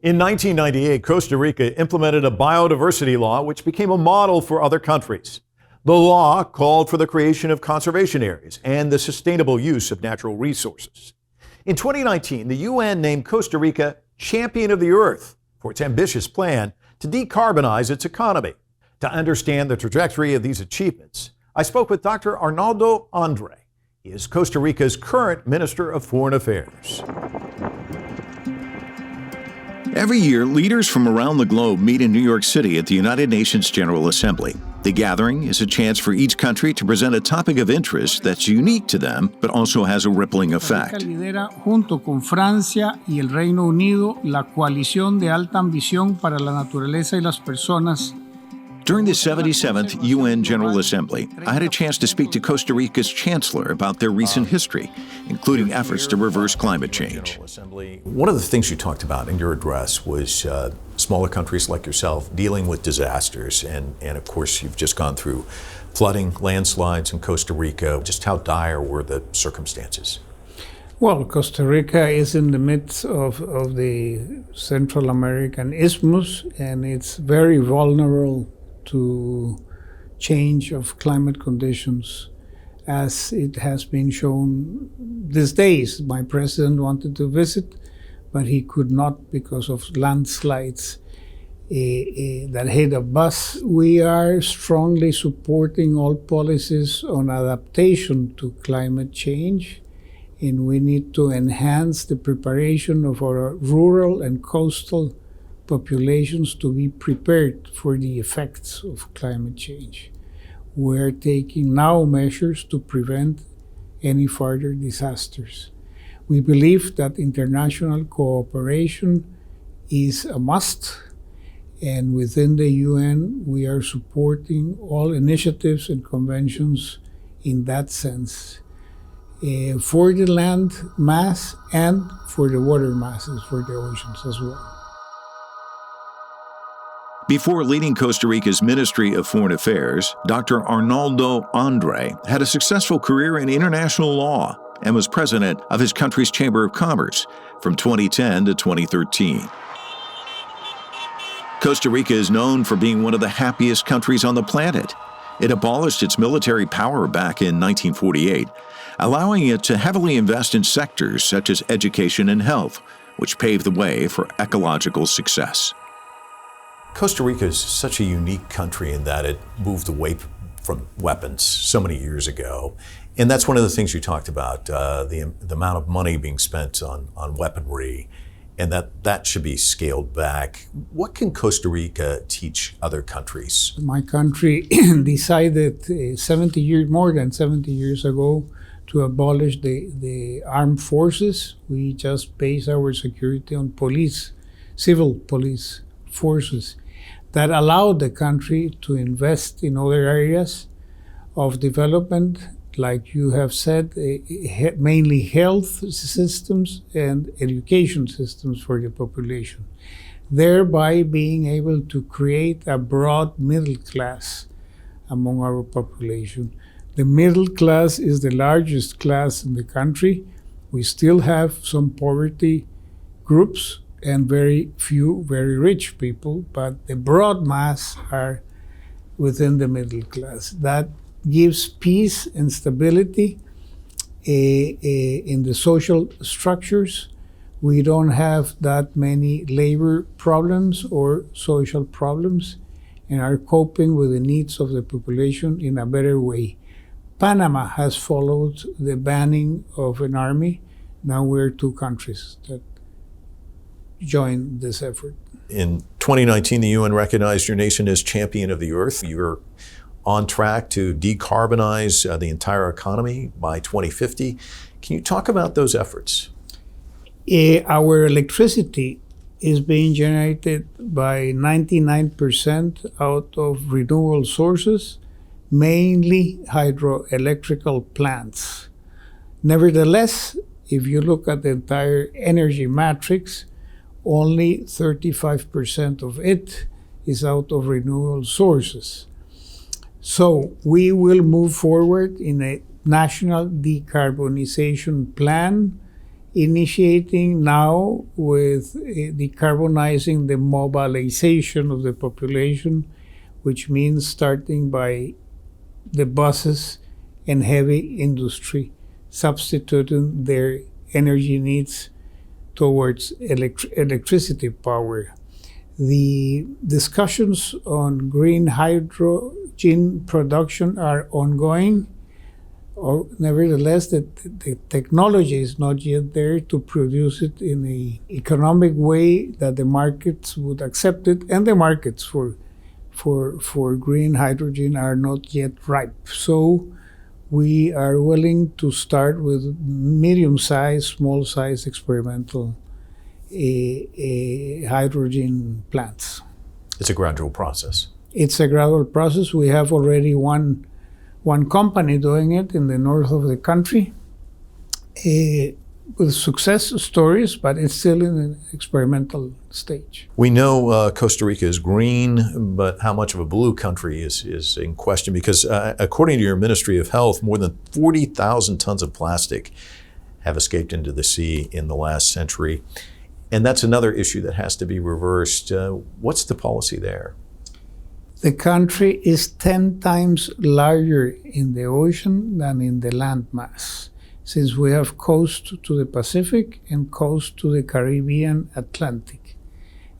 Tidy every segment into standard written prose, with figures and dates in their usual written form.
In 1998, Costa Rica implemented a biodiversity law which became a model for other countries. The law called for the creation of conservation areas and the sustainable use of natural resources. In 2019, the UN named Costa Rica Champion of the Earth for its ambitious plan to decarbonize its economy. To understand the trajectory of these achievements, I spoke with Dr. Arnoldo Andre. He is Costa Rica's current Minister of Foreign Affairs. Every year, leaders from around the globe meet in New York City at the United Nations General Assembly. The gathering is a chance for each country to present a topic of interest that's unique to them, but also has a rippling effect. Costa Rica lidera, junto con Francia y el Reino Unido, la coalición de alta ambición para la naturaleza y las personas. During the 77th UN General Assembly, I had a chance to speak to Costa Rica's Chancellor about their recent history, including efforts to reverse climate change. One of the things you talked about in your address was smaller countries like yourself dealing with disasters. And of course, you've just gone through flooding, landslides in Costa Rica. Just how dire were the circumstances? Well, Costa Rica is in the midst of the Central American Isthmus, and it's very vulnerable to change of climate conditions, as it has been shown these days. My president wanted to visit, but he could not because of landslides that hit a bus. We are strongly supporting all policies on adaptation to climate change, and we need to enhance the preparation of our rural and coastal populations to be prepared for the effects of climate change. We're taking now measures to prevent any further disasters. We believe that international cooperation is a must, and within the UN, we are supporting all initiatives and conventions in that sense, for the land mass and for the water masses, for the oceans as well. Before leading Costa Rica's Ministry of Foreign Affairs, Dr. Arnoldo Andre had a successful career in international law and was president of his country's Chamber of Commerce from 2010 to 2013. Costa Rica is known for being one of the happiest countries on the planet. It abolished its military power back in 1948, allowing it to heavily invest in sectors such as education and health, which paved the way for ecological success. Costa Rica is such a unique country in that it moved away from weapons so many years ago. And that's one of the things you talked about, the amount of money being spent on weaponry, and that should be scaled back. What can Costa Rica teach other countries? My country decided more than 70 years ago to abolish the armed forces. We just base our security on police, civil police forces that allowed the country to invest in other areas of development, like you have said, mainly health systems and education systems for the population, thereby being able to create a broad middle class among our population. The middle class is the largest class in the country. We still have some poverty groups and very few very rich people, but the broad mass are within the middle class. That gives peace and stability in the social structures. We don't have that many labor problems or social problems, and are coping with the needs of the population in a better way. Panama has followed the banning of an army. Now we're two countries that join this effort. In 2019, the UN recognized your nation as Champion of the Earth. You're on track to decarbonize the entire economy by 2050. Can you talk about those efforts? Our electricity is being generated by 99% out of renewable sources, mainly hydroelectrical plants. Nevertheless, if you look at the entire energy matrix, only 35% of it is out of renewable sources. So we will move forward in a national decarbonization plan initiating now with decarbonizing the mobilization of the population, which means starting by the buses and heavy industry, substituting their energy needs towards electricity power. The discussions on green hydrogen production are ongoing. Or nevertheless, the technology is not yet there to produce it in an economic way that the markets would accept it, and the markets for green hydrogen are not yet ripe. So we are willing to start with medium-sized, small-sized experimental hydrogen plants. It's a gradual process. It's a gradual process. We have already one company doing it in the north of the country with success stories, but it's still in an experimental stage. We know Costa Rica is green, but how much of a blue country is in question, because according to your Ministry of Health, more than 40,000 tons of plastic have escaped into the sea in the last century. And that's another issue that has to be reversed. What's the policy there? The country is 10 times larger in the ocean than in the land mass, since we have coast to the Pacific and coast to the Caribbean Atlantic.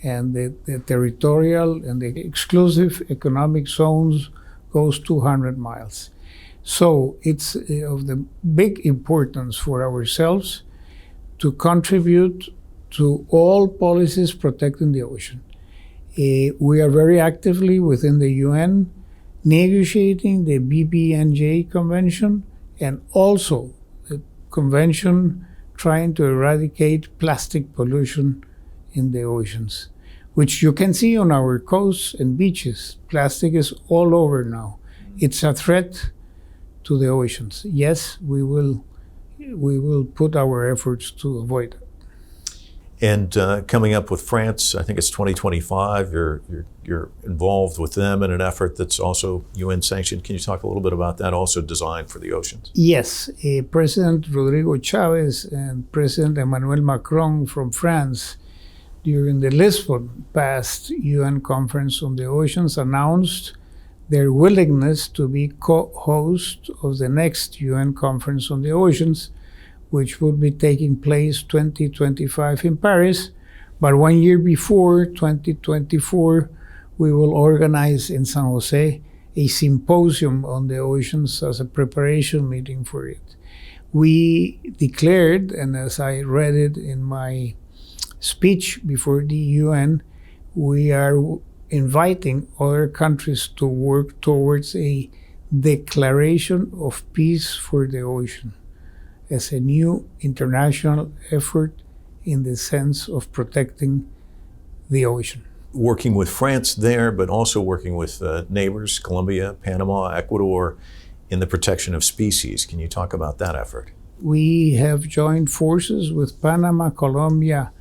And the territorial and the exclusive economic zones goes 200 miles. So it's of the big importance for ourselves to contribute to all policies protecting the ocean. We are very actively within the UN negotiating the BBNJ Convention and also the convention trying to eradicate plastic pollution in the oceans, which you can see on our coasts and beaches. Plastic is all over now. It's a threat to the oceans. Yes, we will put our efforts to avoid it. And coming up with France, I think it's 2025, you're involved with them in an effort that's also UN sanctioned. Can you talk a little bit about that, also designed for the oceans? Yes, President Rodrigo Chavez and President Emmanuel Macron from France, during the Lisbon past UN Conference on the Oceans, announced their willingness to be co-host of the next UN Conference on the Oceans, which would be taking place 2025 in Paris. But 1 year before, 2024, we will organize in San Jose a symposium on the oceans as a preparation meeting for it. We declared, and as I read it in my speech before the UN, we are inviting other countries to work towards a declaration of peace for the ocean as a new international effort in the sense of protecting the ocean. Working with France there, but also working with neighbors, Colombia, Panama, Ecuador, in the protection of species. Can you talk about that effort? We have joined forces with Panama, Colombia,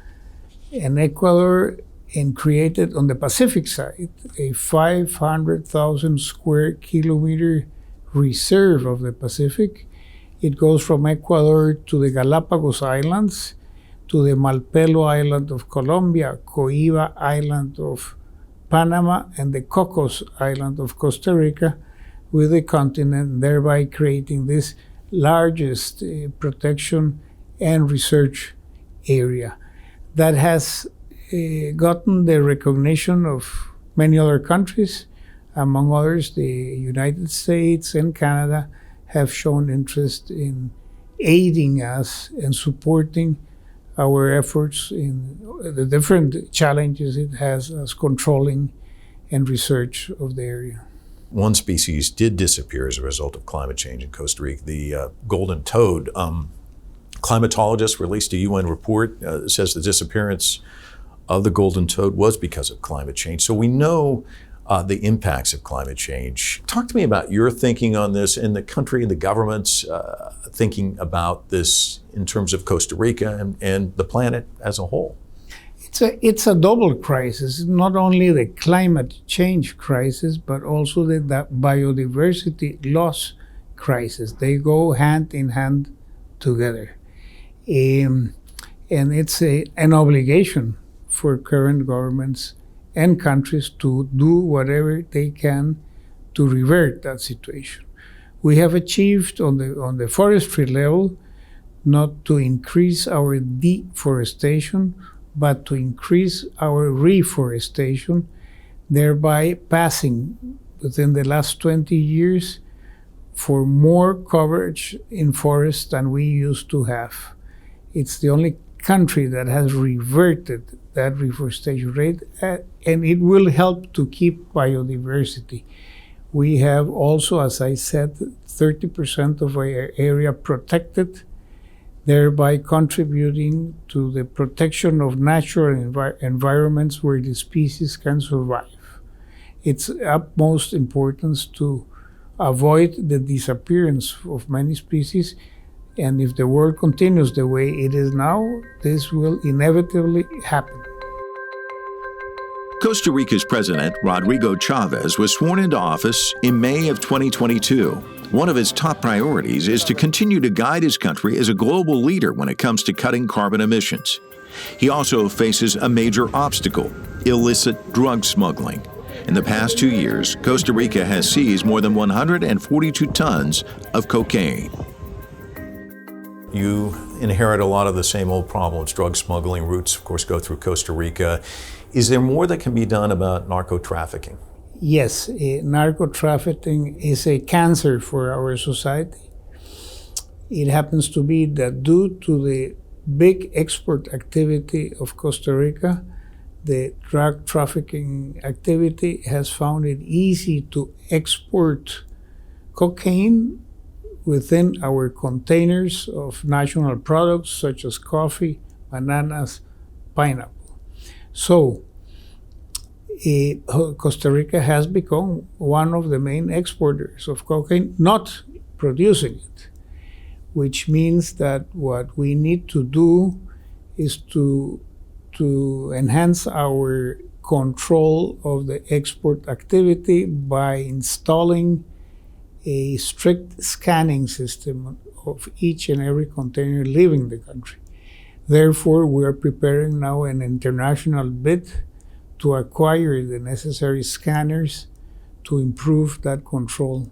and Ecuador and created on the Pacific side a 500,000 square kilometer reserve of the Pacific. It goes from Ecuador to the Galapagos Islands, to the Malpelo Island of Colombia, Coiba Island of Panama, and the Cocos Island of Costa Rica with the continent, thereby creating this largest protection and research area that has gotten the recognition of many other countries. Among others, the United States and Canada have shown interest in aiding us and supporting our efforts in the different challenges it has as controlling and research of the area. One species did disappear as a result of climate change in Costa Rica, the golden toad. Climatologists released a UN report that says the disappearance of the golden toad was because of climate change. So we know the impacts of climate change. Talk to me about your thinking on this and the country and the government's thinking about this in terms of Costa Rica and the planet as a whole. It's a double crisis, not only the climate change crisis, but also the biodiversity loss crisis. They go hand in hand together. And it's an obligation for current governments and countries to do whatever they can to revert that situation. We have achieved on the forestry level not to increase our deforestation, but to increase our reforestation, thereby passing within the last 20 years for more coverage in forests than we used to have. It's the only country that has reverted that reforestation rate, and it will help to keep biodiversity. We have also, as I said, 30% of our area protected, thereby contributing to the protection of natural environments where the species can survive. It's utmost importance to avoid the disappearance of many species, and if the world continues the way it is now, this will inevitably happen. Costa Rica's president, Rodrigo Chavez, was sworn into office in May of 2022. One of his top priorities is to continue to guide his country as a global leader when it comes to cutting carbon emissions. He also faces a major obstacle: illicit drug smuggling. In the past 2 years, Costa Rica has seized more than 142 tons of cocaine. You inherit a lot of the same old problems. Drug smuggling routes, of course, go through Costa Rica. Is there more that can be done about narco-trafficking? Yes, narco-trafficking is a cancer for our society. It happens to be that due to the big export activity of Costa Rica, the drug trafficking activity has found it easy to export cocaine within our containers of national products such as coffee, bananas, pineapple. So, Costa Rica has become one of the main exporters of cocaine, not producing it, which means that what we need to do is to enhance our control of the export activity by installing a strict scanning system of each and every container leaving the country. Therefore, we are preparing now an international bid to acquire the necessary scanners to improve that control.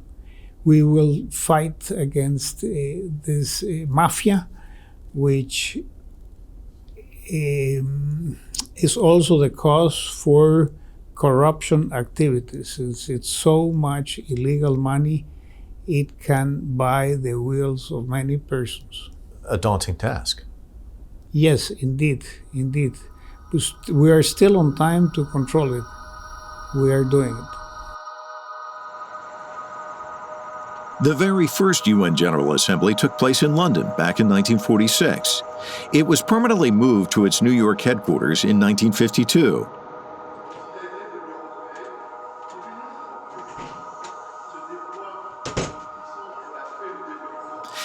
We will fight against this mafia, which is also the cause for corruption activities. Since it's so much illegal money, it can buy the wills of many persons. A daunting task. Yes, indeed. We are still on time to control it. We are doing it. The very first UN General Assembly took place in London back in 1946. It was permanently moved to its New York headquarters in 1952.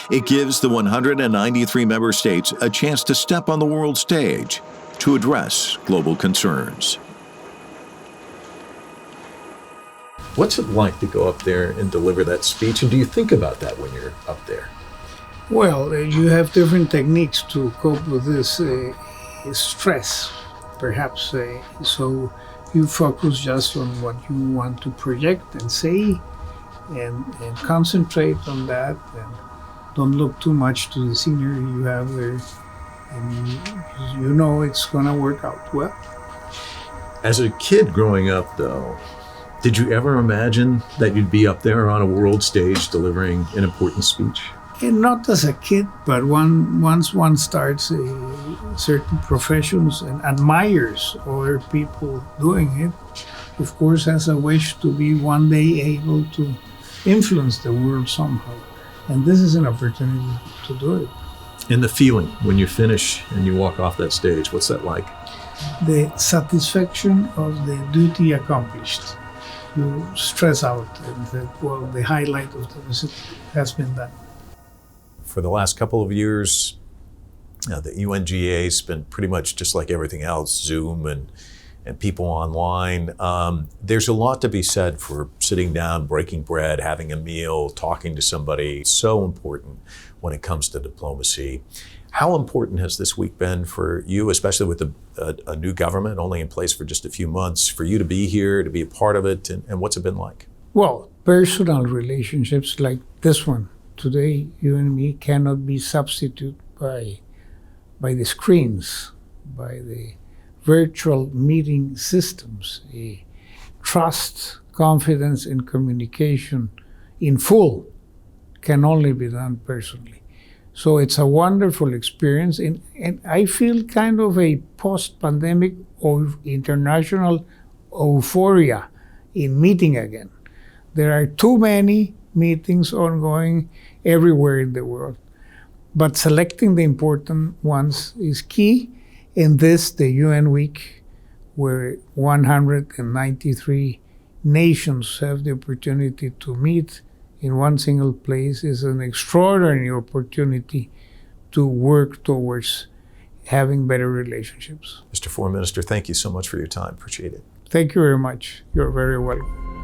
It gives the 193 member states a chance to step on the world stage to address global concerns. What's it like to go up there and deliver that speech? And do you think about that when you're up there? Well, you have different techniques to cope with this stress, perhaps. So you focus just on what you want to project and say, and concentrate on that. And don't look too much to the scenery you have there, and you know it's going to work out well. As a kid growing up, though, did you ever imagine that you'd be up there on a world stage delivering an important speech? And not as a kid, but once one starts certain professions and admires other people doing it, of course has a wish to be one day able to influence the world somehow. And this is an opportunity to do it. And the feeling when you finish and you walk off that stage, what's that like? The satisfaction of the duty accomplished. You stress out, and the highlight of the visit has been done. For the last couple of years, the UNGA's been pretty much just like everything else, Zoom and people online. There's a lot to be said for sitting down, breaking bread, having a meal, talking to somebody. It's so important when it comes to diplomacy. How important has this week been for you, especially with a new government only in place for just a few months, for you to be here, to be a part of it, and what's it been like? Well, personal relationships like this one today, you and me, cannot be substituted by the screens, by the virtual meeting systems. Trust, confidence, and communication in full can only be done personally. So it's a wonderful experience, and I feel kind of a post-pandemic or international euphoria in meeting again. There are too many meetings ongoing everywhere in the world, but selecting the important ones is key. In this, the UN Week, where 193 nations have the opportunity to meet in one single place, is an extraordinary opportunity to work towards having better relationships. Mr. Foreign Minister, thank you so much for your time. Appreciate it. Thank you very much. You're very welcome.